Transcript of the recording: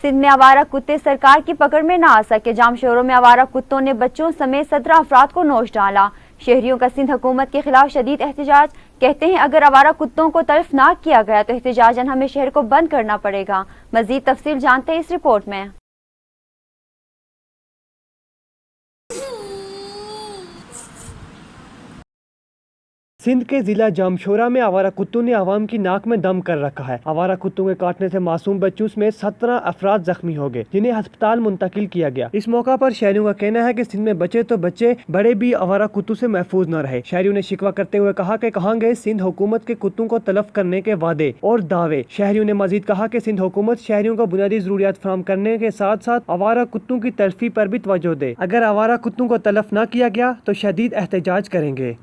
सिंध में आवारा कुत्ते सरकार की पकड़ में न आ सके। जामशोरों में आवारा कुत्तों ने बच्चों समेत 17 अफराद को नोच डाला। शहरियों का सिंध हुकूमत के खिलाफ शदीद एहतजाज। कहते हैं अगर आवारा कुत्तों को तल्फ ना किया गया तो एहतजाजन हमें शहर को बंद करना पड़ेगा। मजीद तफसील जानते हैं इस रिपोर्ट में। सिंध के जिला जामशोरा में आवारा कुत्तों ने आवाम की नाक में दम कर रखा है। आवारा कुत्तों के काटने से मासूम बच्चों में 17 अफराद जख्मी हो गए, जिन्हें अस्पताल मुंतकिल किया गया। इस मौका पर शहरियों का कहना है कि सिंध में बचे तो बच्चे, बड़े भी आवारा कुत्तों से महफूज न रहे। शहरियों ने शिकवा करते हुए कहा कि कहाँ गए सिंध हुकूमत के कुत्तों को तलफ करने के वादे और दावे। शहरियों ने मजीद कहा कि सिंध हुकूमत शहरियों को बुनियादी जरूरियात फराहम करने के साथ साथ आवारा कुत्तों की तलफी पर भी तवज्जो दे। अगर आवारा कुत्तों को तलफ न किया गया तो शदीद एहतजाज करेंगे।